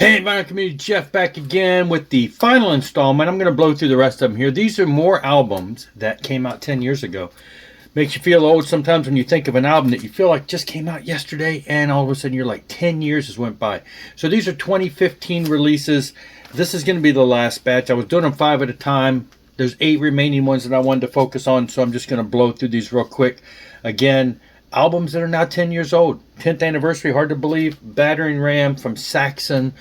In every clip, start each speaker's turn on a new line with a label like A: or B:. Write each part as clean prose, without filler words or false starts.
A: Hey, Vinyl Community, Jeff back again with the final installment. I'm going to blow through the rest of them here. These are more albums that came out 10 years ago. Makes you feel old sometimes when you think of an album that you feel like just came out yesterday, and all of a sudden you're like 10 years has went by. So these are 2015 releases. This is going to be the last batch. I was doing them 5 at a time. There's 8 remaining ones that I wanted to focus on, so I'm just going to blow through these real quick. Again, albums that are now 10 years old. 10th anniversary, hard to believe. Battering Ram from Saxon.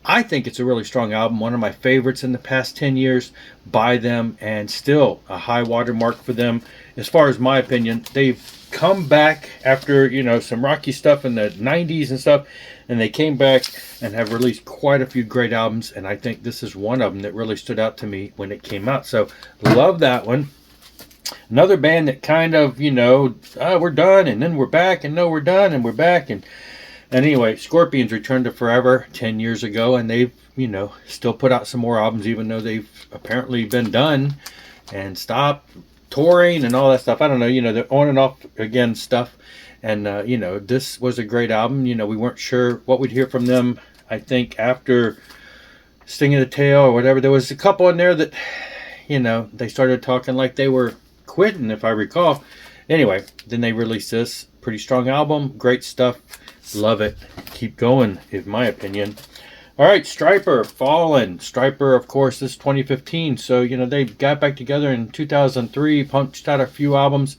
A: I think it's a really strong album. One of my favorites in the past 10 years by them, and still a high watermark for them. As far as my opinion, they've come back after, some rocky stuff in the 90s and stuff, and they came back and have released quite a few great albums, and I think this is one of them that really stood out to me when it came out. So, love that one. Another band that kind of, we're done, and then we're back, and no, we're done, and we're back, and anyway, Scorpions returned to Forever 10 years ago, and they've, still put out some more albums, even though they've apparently been done and stopped touring and all that stuff. I don't know, they're on and off again stuff, and, this was a great album. We weren't sure what we'd hear from them, I think, after Sting of the Tail or whatever. There was a couple in there that, they started talking like they were quitting, if I recall. Anyway, then they released this pretty strong album, great stuff, love it, keep going, in my opinion. All right, Stryper, Fallen. Stryper, of course, this is 2015, so they got back together in 2003, punched out a few albums.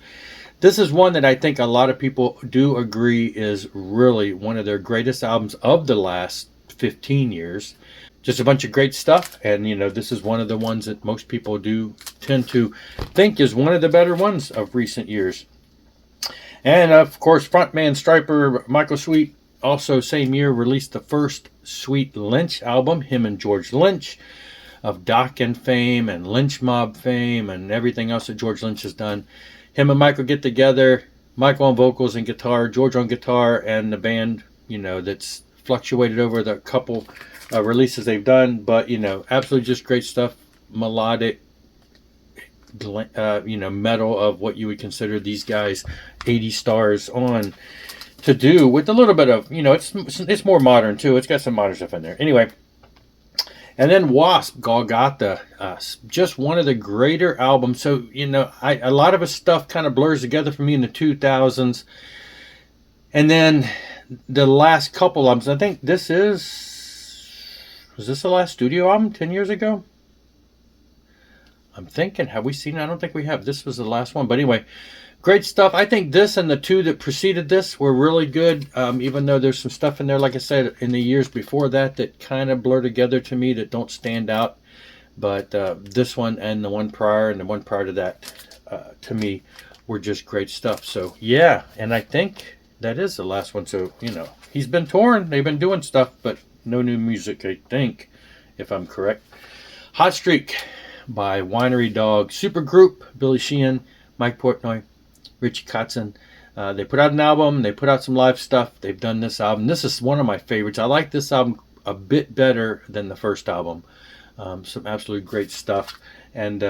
A: This is one that I think a lot of people do agree is really one of their greatest albums of the last 15 years. Just a bunch of great stuff, and this is one of the ones that most people do tend to think is one of the better ones of recent years. And of course, frontman Stryper, Michael Sweet, also same year released the first Sweet Lynch album, him and George Lynch of Dokken fame and Lynch Mob fame and everything else that George Lynch has done. Him and Michael get together, Michael on vocals and guitar, George on guitar, and the band, that's fluctuated over the couple releases they've done, but absolutely just great stuff. Melodic, metal of what you would consider these guys 80 stars on to do, with a little bit of it's more modern too. It's got some modern stuff in there. Anyway, and then W.A.S.P, Golgatha, just one of the greater albums. So a lot of his stuff kind of blurs together for me in the 2000s, and then the last couple albums. I think this was this the last studio album 10 years ago? I'm thinking, have we seen it? I don't think we have. This was the last one. But anyway, great stuff. I think this and the two that preceded this were really good, even though there's some stuff in there, like I said, in the years before that kind of blur together to me that don't stand out. But this one and the one prior and the one prior to that, to me, were just great stuff. So, yeah, and I think that is the last one. So, he's been touring. They've been doing stuff, but no new music, I think, if I'm correct. Hot Streak by Winery Dog Supergroup, Billy Sheehan, Mike Portnoy, Richie Kotzen. They put out an album. They put out some live stuff. They've done this album. This is one of my favorites. I like this album a bit better than the first album. Some absolutely great stuff. And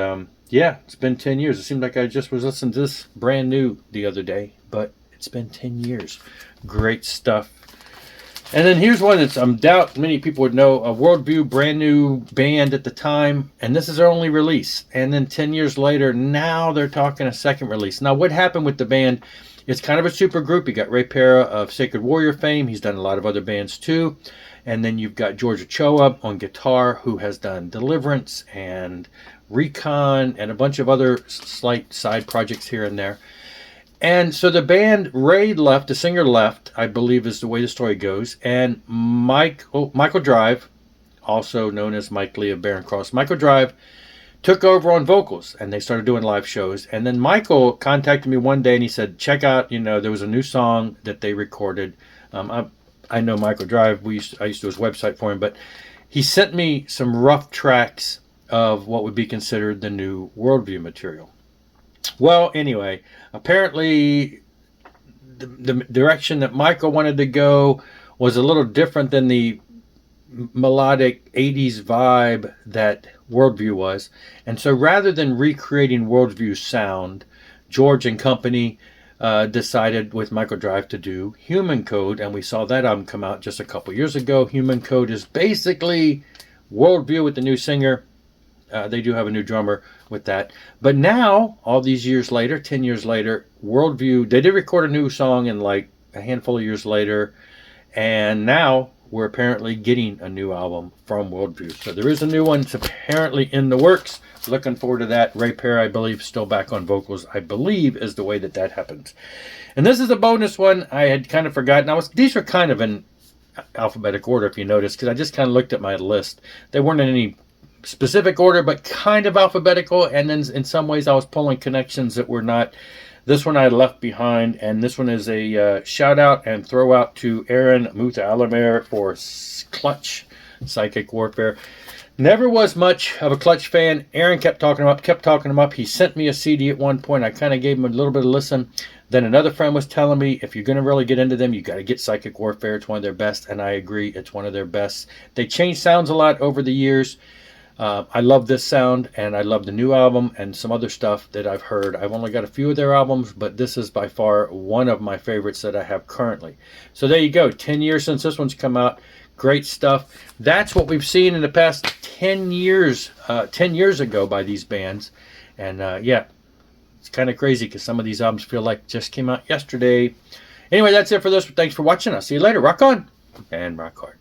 A: yeah, it's been 10 years. It seemed like I just was listening to this brand new the other day, but it's been 10 years. Great stuff. And then here's one that's I doubt many people would know, a Worldview, brand new band at the time, and this is their only release. And then 10 years later, now they're talking a second release. Now, what happened with the band, it's kind of a super group. You got Ray Pera of Sacred Warrior fame. He's done a lot of other bands too. And then you've got George Ochoa on guitar, who has done Deliverance and Recon and a bunch of other slight side projects here and there. And so the band, Ray left, the singer left, I believe is the way the story goes. And Michael Drive, also known as Mike Lee of Barren Cross, Michael Drive took over on vocals, and they started doing live shows. And then Michael contacted me one day, and he said, check out, there was a new song that they recorded. I know Michael Drive. I used to do his website for him, but he sent me some rough tracks of what would be considered the new Worldview material. Well, anyway, apparently the direction that Michael wanted to go was a little different than the melodic 80s vibe that Worldview was. And so rather than recreating Worldview's sound, George and company decided with Michael Drive to do Human Code, and we saw that album come out just a couple years ago. Human Code is basically Worldview with the new singer. They do have a new drummer with that. But now, all these years later, 10 years later, Worldview, they did record a new song in like a handful of years later, and now we're apparently getting a new album from Worldview. So there is a new one. It's apparently in the works. Looking forward to that. Ray Perry, I believe, still back on vocals, I believe, is the way that happens. And this is a bonus one I had kind of forgotten. These were kind of in alphabetic order, if you notice, because I just kind of looked at my list. They weren't in any specific order, but kind of alphabetical. And then in some ways I was pulling connections that were not. This one I left behind, and this one is a shout out and throw out to Aaron Muta-Alamer for Clutch, Psychic Warfare. Never was much of a Clutch fan. Aaron kept talking him up. He sent me a CD at one point. I kind of gave him a little bit of listen. Then another friend was telling me, if you're going to really get into them, you got to get Psychic Warfare. It's one of their best, and I agree. It's one of their best. They changed sounds a lot over the years. I love this sound, and I love the new album and some other stuff that I've heard. I've only got a few of their albums, but this is by far one of my favorites that I have currently. So there you go. 10 years since this one's come out. Great stuff. That's what we've seen in the past 10 years, 10 years ago by these bands. And yeah, it's kind of crazy because some of these albums feel like just came out yesterday. Anyway, that's it for this. Thanks for watching. I'll see you later. Rock on and rock hard.